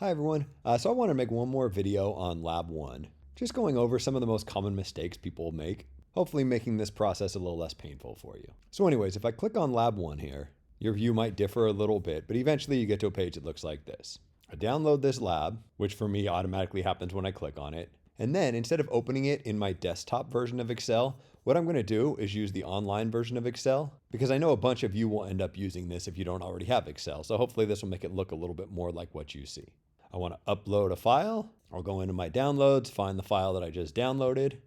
Hi everyone. So I want to make one more video on Lab 1, just going over some of the most common mistakes people make, hopefully making this process a little less painful for you. So anyways, if I click on Lab 1 here, your view might differ a little bit, but eventually you get to a page that looks like this. I download this lab, which for me automatically happens when I click on it, and then instead of opening it in my desktop version of Excel, what I'm going to do is use the online version of Excel, because I know a bunch of you will end up using this if you don't already have Excel. So hopefully this will make it look a little bit more like what you see. I want to upload a file. I'll go into my downloads, find the file that I just downloaded.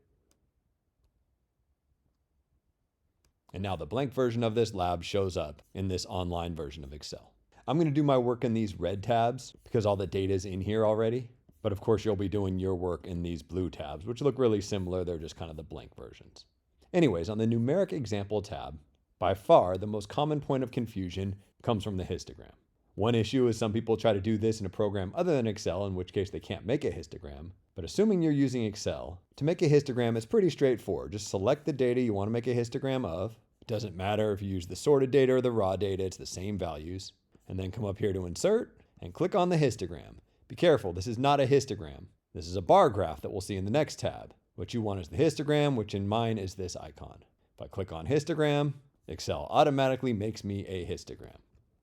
And now the blank version of this lab shows up in this online version of Excel. I'm going to do my work in these red tabs because all the data is in here already. But of course, you'll be doing your work in these blue tabs, which look really similar. They're just kind of the blank versions. Anyways, on the numeric example tab, by far the most common point of confusion comes from the histogram. One issue is some people try to do this in a program other than Excel, in which case they can't make a histogram. But assuming you're using Excel, to make a histogram is pretty straightforward. Just select the data you want to make a histogram of. It doesn't matter if you use the sorted data or the raw data, it's the same values. And then come up here to insert and click on the histogram. Be careful, this is not a histogram. This is a bar graph that we'll see in the next tab. What you want is the histogram, which in mine is this icon. If I click on histogram, Excel automatically makes me a histogram.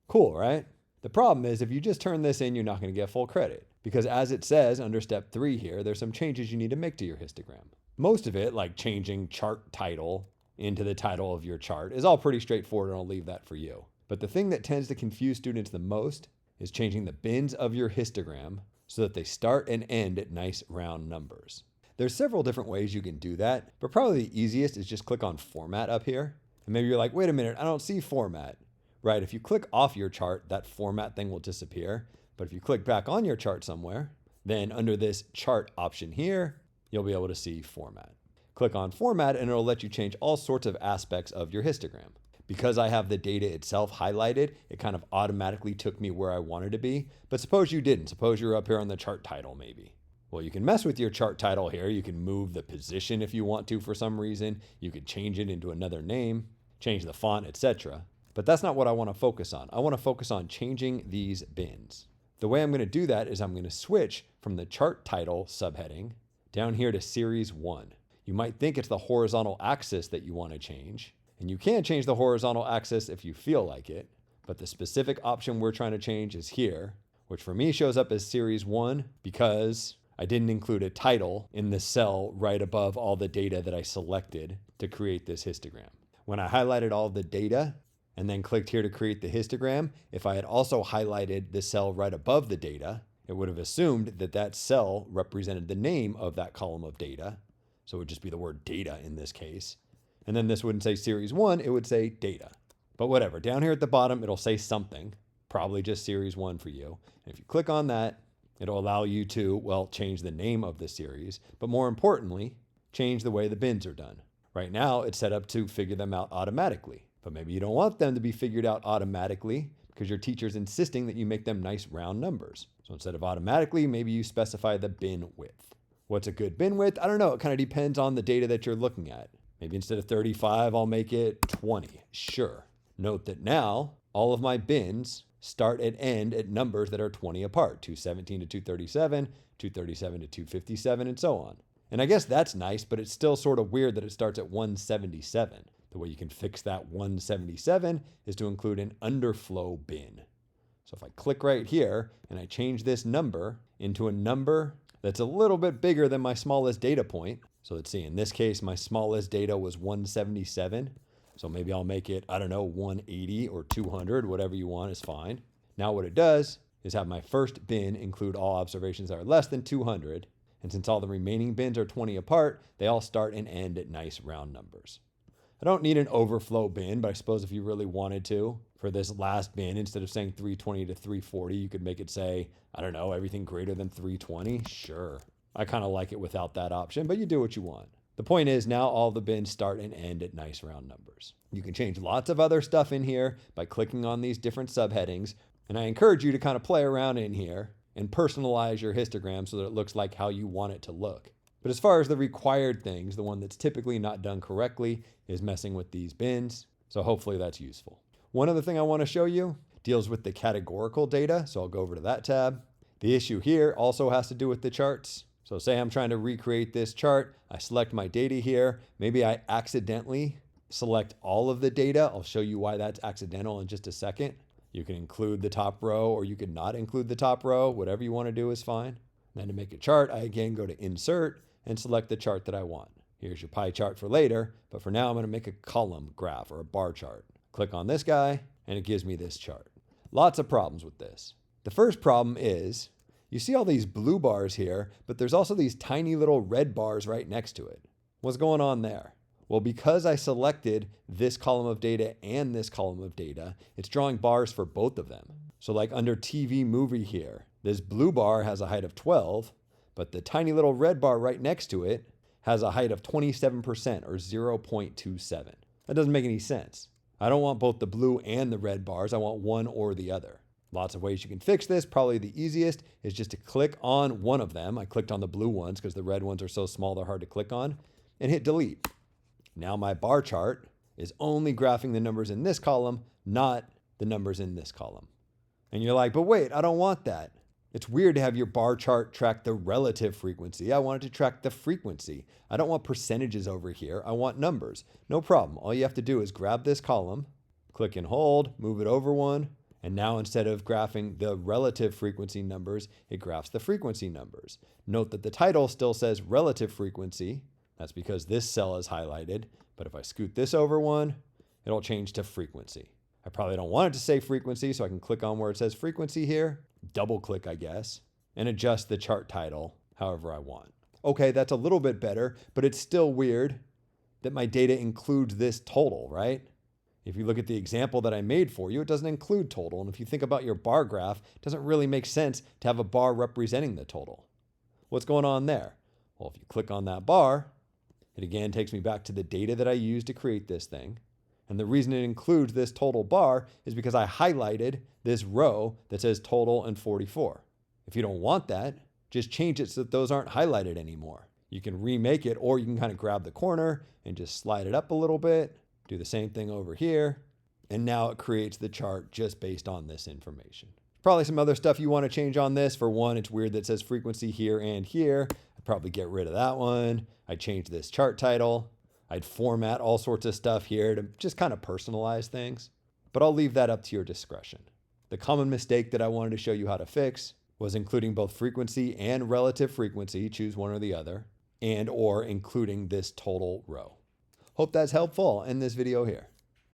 Cool, right? The problem is if you just turn this in, you're not going to get full credit, because as it says under step 3 here, there's some changes you need to make to your histogram. Most of it, like changing chart title into the title of your chart, is all pretty straightforward, and I'll leave that for you. But the thing that tends to confuse students the most is changing the bins of your histogram so that they start and end at nice round numbers. There's several different ways you can do that, but probably the easiest is just click on Format up here. And maybe you're like, wait a minute, I don't see Format. Right, if you click off your chart, that format thing will disappear. But if you click back on your chart somewhere, then under this chart option here, you'll be able to see format. Click on format and it'll let you change all sorts of aspects of your histogram. Because I have the data itself highlighted, it kind of automatically took me where I wanted to be. But suppose you didn't. Suppose you're up here on the chart title maybe. Well, you can mess with your chart title here. You can move the position if you want to for some reason. You could change it into another name, change the font, etc. But that's not what I want to focus on. I want to focus on changing these bins. The way I'm going to do that is I'm going to switch from the chart title subheading down here to series 1. You might think it's the horizontal axis that you want to change, and you can change the horizontal axis if you feel like it, but the specific option we're trying to change is here, which for me shows up as series 1 because I didn't include a title in the cell right above all the data that I selected to create this histogram. When I highlighted all the data, and then clicked here to create the histogram, if I had also highlighted the cell right above the data, it would have assumed that that cell represented the name of that column of data. So it would just be the word data in this case. And then this wouldn't say series 1, it would say data. But whatever, down here at the bottom, it'll say something, probably just series 1 for you. And if you click on that, it'll allow you to, well, change the name of the series, but more importantly, change the way the bins are done. Right now, it's set up to figure them out automatically. But maybe you don't want them to be figured out automatically because your teacher's insisting that you make them nice round numbers. So instead of automatically, maybe you specify the bin width. What's a good bin width? I don't know. It kind of depends on the data that you're looking at. Maybe instead of 35, I'll make it 20. Sure. Note that now all of my bins start and end at numbers that are 20 apart. 217 to 237, 237 to 257, and so on. And I guess that's nice, but it's still sort of weird that it starts at 177. The way you can fix that 177 is to include an underflow bin. So if I click right here and I change this number into a number that's a little bit bigger than my smallest data point. So let's see, in this case, my smallest data was 177. So maybe I'll make it, I don't know, 180 or 200, whatever you want is fine. Now what it does is have my first bin include all observations that are less than 200. And since all the remaining bins are 20 apart, they all start and end at nice round numbers. I don't need an overflow bin, but I suppose if you really wanted to, for this last bin, instead of saying 320 to 340, you could make it say, I don't know, everything greater than 320? Sure. I kind of like it without that option, but you do what you want. The point is now all the bins start and end at nice round numbers. You can change lots of other stuff in here by clicking on these different subheadings, and I encourage you to kind of play around in here and personalize your histogram so that it looks like how you want it to look. But as far as the required things, the one that's typically not done correctly is messing with these bins. So hopefully that's useful. One other thing I want to show you deals with the categorical data. So I'll go over to that tab. The issue here also has to do with the charts. So say I'm trying to recreate this chart. I select my data here. Maybe I accidentally select all of the data. I'll show you why that's accidental in just a second. You can include the top row or you can not include the top row. Whatever you want to do is fine. Then to make a chart, I again go to Insert and select the chart that I want. Here's your pie chart for later, but for now I'm going to make a column graph or a bar chart. Click on this guy and it gives me this chart. Lots of problems with this. The first problem is you see all these blue bars here, but there's also these tiny little red bars right next to it. What's going on there? Well, because I selected this column of data and this column of data, it's drawing bars for both of them. So like under TV movie here, this blue bar has a height of 12, but the tiny little red bar right next to it has a height of 27% or 0.27. That doesn't make any sense. I don't want both the blue and the red bars. I want one or the other. Lots of ways you can fix this. Probably the easiest is just to click on one of them. I clicked on the blue ones because the red ones are so small they're hard to click on, and hit delete. Now my bar chart is only graphing the numbers in this column, not the numbers in this column. And you're like, but wait, I don't want that. It's weird to have your bar chart track the relative frequency. I want it to track the frequency. I don't want percentages over here. I want numbers. No problem. All you have to do is grab this column, click and hold, move it over one, and now instead of graphing the relative frequency numbers, it graphs the frequency numbers. Note that the title still says relative frequency. That's because this cell is highlighted. But if I scoot this over one, it'll change to frequency. I probably don't want it to say frequency, so I can click on where it says frequency here, double click, I guess, and adjust the chart title however I want. Okay, that's a little bit better, but it's still weird that my data includes this total, right? If you look at the example that I made for you, it doesn't include total. And if you think about your bar graph, it doesn't really make sense to have a bar representing the total. What's going on there? Well, if you click on that bar, it again takes me back to the data that I used to create this thing. And the reason it includes this total bar is because I highlighted this row that says total and 44. If you don't want that, just change it so that those aren't highlighted anymore. You can remake it, or you can kind of grab the corner and just slide it up a little bit. Do the same thing over here. And now it creates the chart just based on this information. Probably some other stuff you want to change on this. For one, it's weird that it says frequency here and here. I'd probably get rid of that one. I'd change this chart title. I'd format all sorts of stuff here to just kind of personalize things. But I'll leave that up to your discretion. The common mistake that I wanted to show you how to fix was including both frequency and relative frequency, choose one or the other, and or including this total row. Hope that's helpful. I'll end this video here.